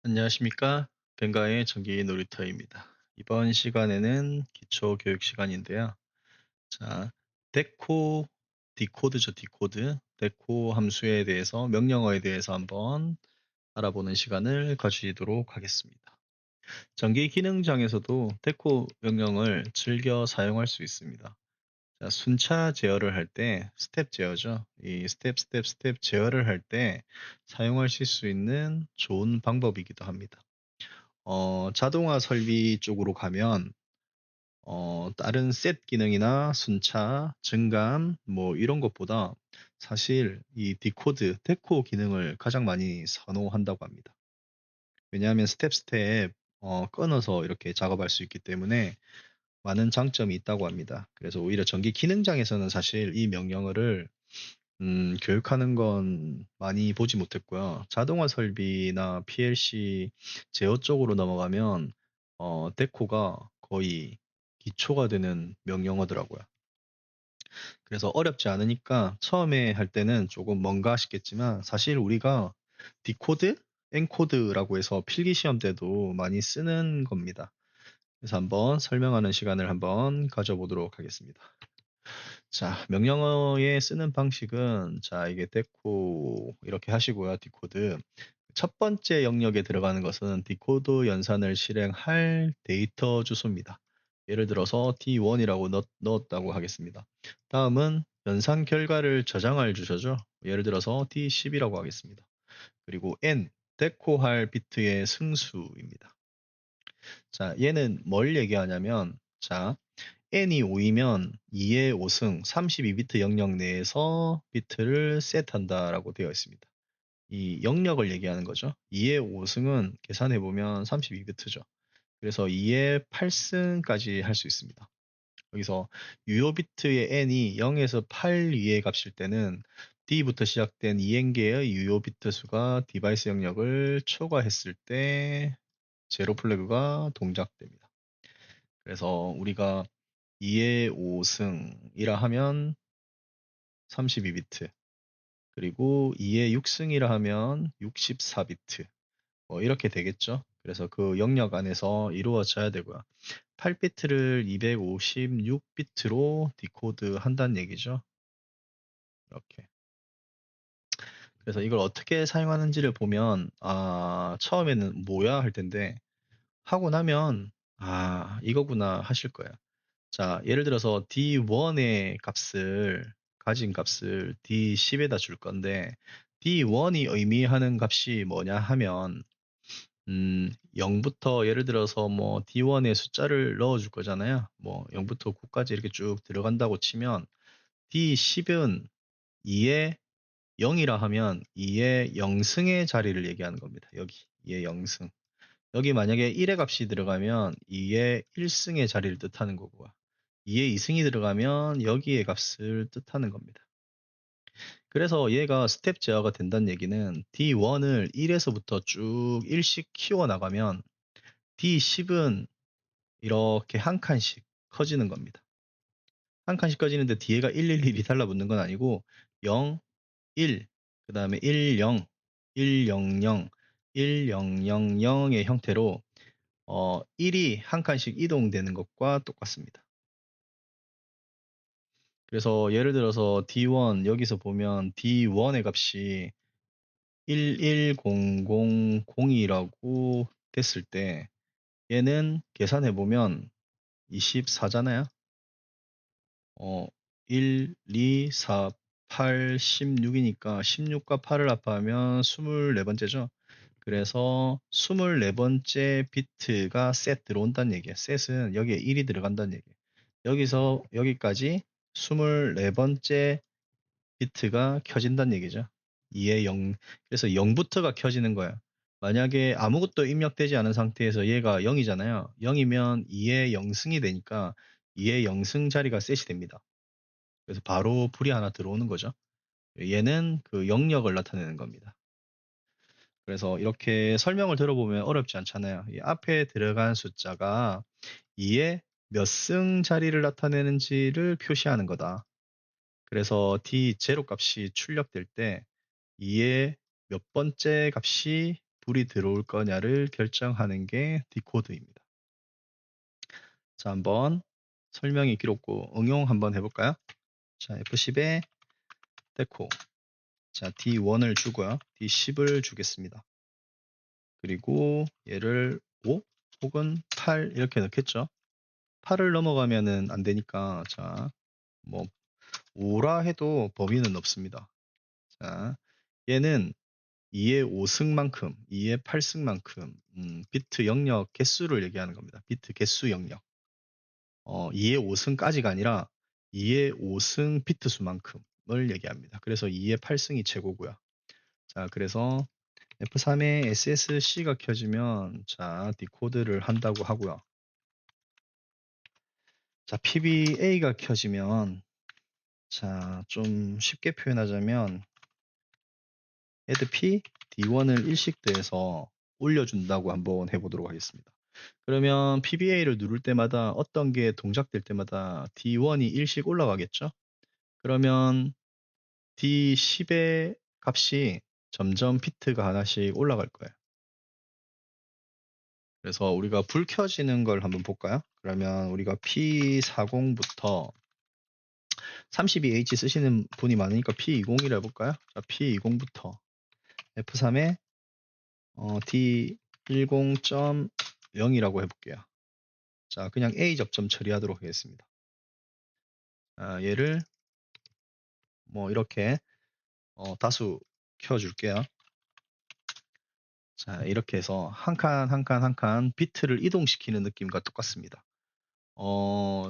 안녕하십니까? 뱅가의 전기 놀이터입니다. 이번 시간에는 기초 교육 시간인데요. 자, 디코드죠, 디코드. 데코 함수에 대해서, 명령어에 대해서 한번 알아보는 시간을 가지도록 하겠습니다. 전기 기능장에서도 데코 명령을 즐겨 사용할 수 있습니다. 자, 순차 제어를 할 때, 스텝 제어죠. 이 스텝 제어를 할 때 사용하실 수 있는 좋은 방법이기도 합니다. 자동화 설비 쪽으로 가면 다른 셋 기능이나 순차, 증감 뭐 이런 것보다 사실 이 디코드, 데코 기능을 가장 많이 선호한다고 합니다. 왜냐하면 스텝 끊어서 이렇게 작업할 수 있기 때문에 많은 장점이 있다고 합니다. 그래서 오히려 전기 기능장에서는 사실 이 명령어를 교육하는 건 많이 보지 못했고요. 자동화 설비나 PLC 제어 쪽으로 넘어가면 데코가 거의 기초가 되는 명령어더라고요. 그래서 어렵지 않으니까 처음에 할 때는 조금 뭔가 싶겠지만 사실 우리가 디코드, 엔코드라고 해서 필기 시험 때도 많이 쓰는 겁니다. 그래서 한번 설명하는 시간을 한번 가져보도록 하겠습니다. 자, 명령어에 쓰는 방식은, 자, 이게 데코 이렇게 하시고요. 디코드. 첫 번째 영역에 들어가는 것은 디코드 연산을 실행할 데이터 주소입니다. 예를 들어서 D1이라고 넣었다고 하겠습니다. 다음은 연산 결과를 저장할 주소죠. 예를 들어서 D10이라고 하겠습니다. 그리고 N, 데코할 비트의 승수입니다. 자, 얘는 뭘 얘기하냐면, 자, n이 5이면 2의 5승 32비트 영역 내에서 비트를 셋한다라고 되어 있습니다. 이 영역을 얘기하는 거죠. 2의 5승은 계산해보면 32비트죠. 그래서 2의 8승까지 할 수 있습니다. 여기서 유효 비트의 n이 0에서 8 위의 값일 때는 D부터 시작된 2N개의 유효 비트 수가 디바이스 영역을 초과했을 때 제로 플래그가 동작됩니다. 그래서 우리가 2의 5승이라 하면 32비트, 그리고 2의 6승이라 하면 64비트, 뭐 이렇게 되겠죠. 그래서 그 영역 안에서 이루어져야 되고요. 8비트를 256비트로 디코드 한다는 얘기죠. 이렇게. 그래서 이걸 어떻게 사용하는지를 보면, 처음에는 뭐야 할 텐데, 하고 나면, 이거구나 하실 거예요. 자, 예를 들어서 D1의 가진 값을 D10에다 줄 건데, D1이 의미하는 값이 뭐냐 하면, 0부터 예를 들어서 뭐 D1의 숫자를 넣어줄 거잖아요. 뭐 0부터 9까지 이렇게 쭉 들어간다고 치면, D10은 2의 0이라 하면 2의 0승의 자리를 얘기하는 겁니다. 여기 2의 0승. 여기 만약에 1의 값이 들어가면 2의 1승의 자리를 뜻하는 거고, 2의 2승이 들어가면 여기의 값을 뜻하는 겁니다. 그래서 얘가 스텝 제어가 된다는 얘기는 D1을 1에서부터 쭉 1씩 키워나가면 D10은 이렇게 한 칸씩 커지는 겁니다. 한 칸씩 커지는데 뒤에가 111이 달라붙는 건 아니고 0, 1, 그 다음에 10, 100, 1000의 형태로 1이 한 칸씩 이동되는 것과 똑같습니다. 그래서 예를 들어서 D1 여기서 보면 D1의 값이 11000이라고 됐을 때 얘는 계산해 보면 24잖아요. 1, 2, 4, 8, 16이니까 16과 8을 합하면 24번째죠. 그래서 24번째 비트가 셋 들어온다는 얘기예요. 셋은 여기에 1이 들어간다는 얘기예요. 여기서 여기까지 24번째 비트가 켜진다는 얘기죠. 2의 0, 그래서 0부터가 켜지는 거야. 만약에 아무것도 입력되지 않은 상태에서 얘가 0이잖아요. 0이면 2의 0승이 되니까 2의 0승 자리가 셋이 됩니다. 그래서 바로 불이 하나 들어오는 거죠. 얘는 그 영역을 나타내는 겁니다. 그래서 이렇게 설명을 들어보면 어렵지 않잖아요. 이 앞에 들어간 숫자가 2의 몇 승 자리를 나타내는지를 표시하는 거다. 그래서 D0 값이 출력될 때 2의 몇 번째 값이 불이 들어올 거냐를 결정하는 게 디코드입니다. 자, 한번 설명이 길었고 응용 한번 해볼까요? 자, F10에 데코. 자, D1을 주고요. D10을 주겠습니다. 그리고 얘를 5 혹은 8 이렇게 넣겠죠. 8을 넘어가면은 안 되니까, 자, 뭐 5라 해도 범위는 없습니다. 자, 얘는 2의 5승만큼, 2의 8승만큼 비트 영역 개수를 얘기하는 겁니다. 비트 개수 영역. 2의 5승까지가 아니라 2의 5승 비트 수만큼을 얘기합니다. 그래서 2의 8승이 최고고요. 자, 그래서 F3에 SSC가 켜지면, 자, 디코드를 한다고 하고요. 자, PBA가 켜지면, 자, 좀 쉽게 표현하자면, add P, D1을 일식돼서 올려준다고 한번 해보도록 하겠습니다. 그러면 PBA를 누를 때마다 어떤 게 동작될 때마다 D1이 일씩 올라가겠죠? 그러면 D10의 값이 점점 비트가 하나씩 올라갈 거예요. 그래서 우리가 불 켜지는 걸 한번 볼까요? 그러면 우리가 P40부터 32H 쓰시는 분이 많으니까 P20이라 해볼까요? 자, P20부터 F3에 D10.0이라고 해볼게요. 자, 그냥 A 접점 처리하도록 하겠습니다. 얘를 뭐 이렇게 다수 켜줄게요. 자, 이렇게 해서 한 칸 한 칸 한 칸 비트를 이동시키는 느낌과 똑같습니다.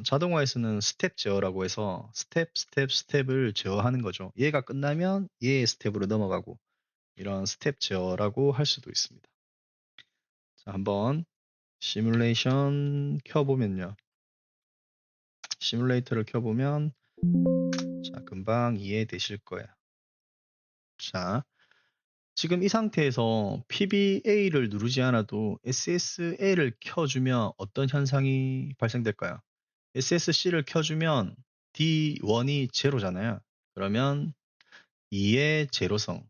자동화에서는 스텝 제어라고 해서 스텝을 제어하는 거죠. 얘가 끝나면 얘의 스텝으로 넘어가고, 이런 스텝 제어라고 할 수도 있습니다. 자, 한번 시뮬레이션 켜보면요. 시뮬레이터를 켜보면, 자, 금방 이해되실 거예요. 자, 지금 이 상태에서 PBA를 누르지 않아도 SSA를 켜주면 어떤 현상이 발생될까요? SSC를 켜주면 D1이 제로잖아요. 그러면 2의 제로성,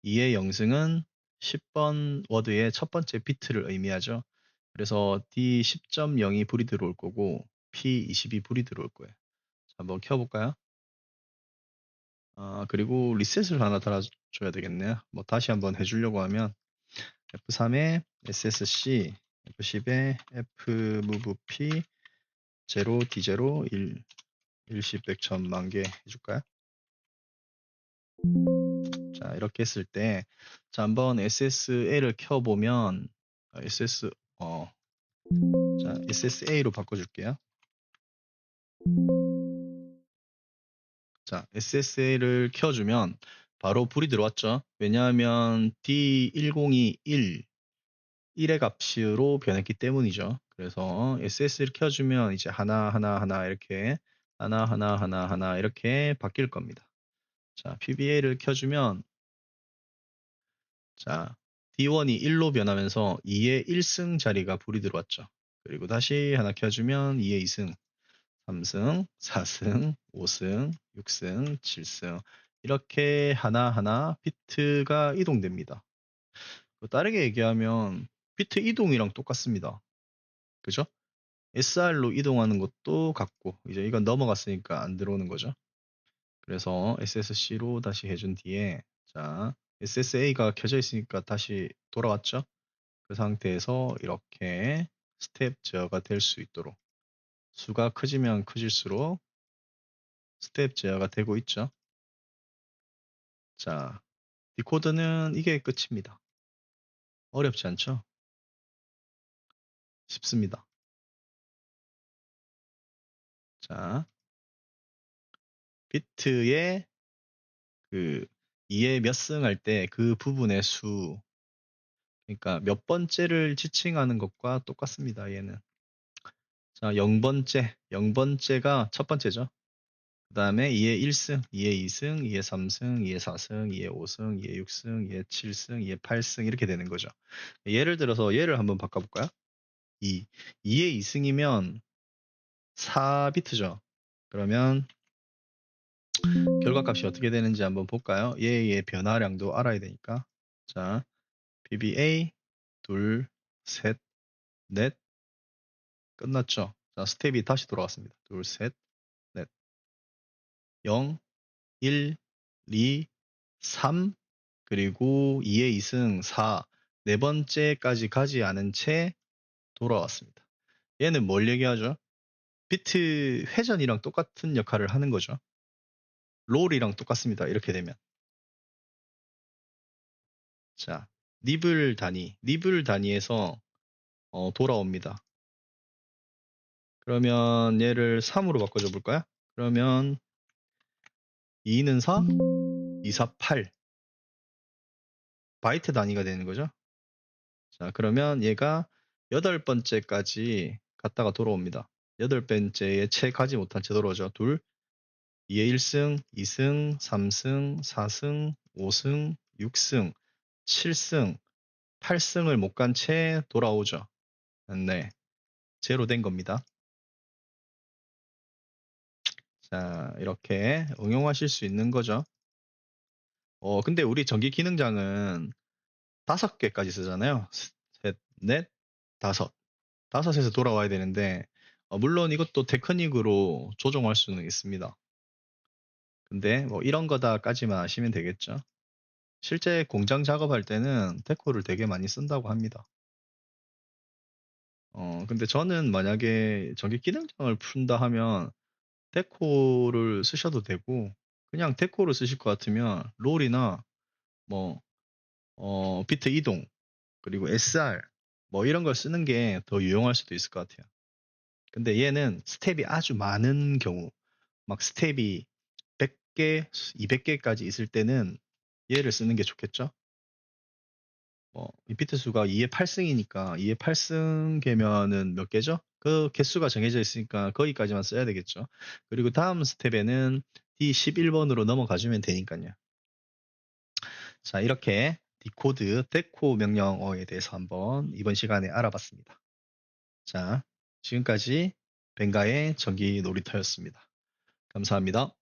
2의 영승은 10번 워드의 첫 번째 비트를 의미하죠. 그래서 D10.0이 불이 들어올 거고 P22 불이 들어올 거예요. 자, 한번 켜볼까요? 그리고 리셋을 하나 달아줘야 되겠네요. 뭐 다시 한번 해주려고 하면 F3에 SSC, F10에 Fmove P 0 D0 1 10 100 1000만 개 해줄까요? 자, 이렇게 했을 때, 자, 한번 SSA를 켜보면, 자, SSA로 바꿔줄게요. 자, SSA를 켜주면 바로 불이 들어왔죠. 왜냐하면 D10이 1의 값으로 변했기 때문이죠. 그래서 SS를 켜주면 이제 하나 이렇게 바뀔 겁니다. 자, PBA를 켜주면, 자, D1이 1로 변하면서 2의 1승 자리가 불이 들어왔죠. 그리고 다시 하나 켜주면 2의 2승, 3승, 4승, 5승, 6승, 7승 이렇게 하나하나 비트가 이동됩니다. 다르게 얘기하면 비트 이동이랑 똑같습니다. 그죠? SR로 이동하는 것도 같고, 이제 이건 넘어갔으니까 안 들어오는 거죠. 그래서 SSC로 다시 해준 뒤에, 자, SSA가 켜져 있으니까 다시 돌아왔죠. 그 상태에서 이렇게 스텝 제어가 될 수 있도록, 수가 커지면 커질수록 스텝 제어가 되고 있죠. 자, 디코드는 이게 끝입니다. 어렵지 않죠? 쉽습니다. 자, 비트의 그 2의 몇 승 할 때 그 부분의 수, 그러니까 몇 번째를 지칭하는 것과 똑같습니다. 얘는. 자, 0번째가 첫 번째죠. 그 다음에 2의 1승, 2의 2승, 2의 3승, 2의 4승, 2의 5승, 2의 6승, 2의 7승, 2의 8승 이렇게 되는 거죠. 예를 들어서 얘를 한번 바꿔볼까요? 2의 2승이면 4비트죠. 그러면 결과값이 어떻게 되는지 한번 볼까요? 얘의 변화량도 알아야 되니까. 자, PBA 둘, 셋, 넷 끝났죠. 자, 스텝이 다시 돌아왔습니다. 둘, 셋, 넷 0, 1, 2, 3 그리고 2의 2승 4 네 번째까지 가지 않은 채 돌아왔습니다. 얘는 뭘 얘기하죠? 비트 회전이랑 똑같은 역할을 하는 거죠. 롤이랑 똑같습니다. 이렇게 되면. 자, 니블 단위에서 돌아옵니다. 그러면 얘를 3으로 바꿔줘 볼까요? 그러면 2는 4, 2, 4, 8 바이트 단위가 되는 거죠. 자, 그러면 얘가 8번째까지 갔다가 돌아옵니다. 8번째에 채 가지 못한 채 돌아오죠. 둘, 2의 1승, 2승, 3승, 4승, 5승, 6승, 7승, 8승을 못 간 채 돌아오죠. 네. 제로 된 겁니다. 자, 이렇게 응용하실 수 있는 거죠. 근데 우리 전기 기능장은 5개까지 쓰잖아요. 셋, 넷, 다섯. 5에서 돌아와야 되는데, 물론 이것도 테크닉으로 조정할 수는 있습니다. 근데 뭐 이런 거다까지만 아시면 되겠죠. 실제 공장 작업할 때는 데코를 되게 많이 쓴다고 합니다. 근데 저는 만약에 전기 기능장을 푼다 하면 데코를 쓰셔도 되고, 그냥 데코를 쓰실 것 같으면 롤이나 뭐, 비트 이동, 그리고 SR, 뭐 이런 걸 쓰는 게 더 유용할 수도 있을 것 같아요. 근데 얘는 스텝이 아주 많은 경우, 막 스텝이 100개, 200개까지 있을 때는 얘를 쓰는 게 좋겠죠? 이 비트 수가 2의 8승이니까 2의 8승 개면은 몇 개죠? 그 개수가 정해져 있으니까 거기까지만 써야 되겠죠. 그리고 다음 스텝에는 D11번으로 넘어가주면 되니까요. 자, 이렇게 디코드, 데코 명령어에 대해서 한번 이번 시간에 알아봤습니다. 자, 지금까지 벵가의 전기 놀이터였습니다. 감사합니다.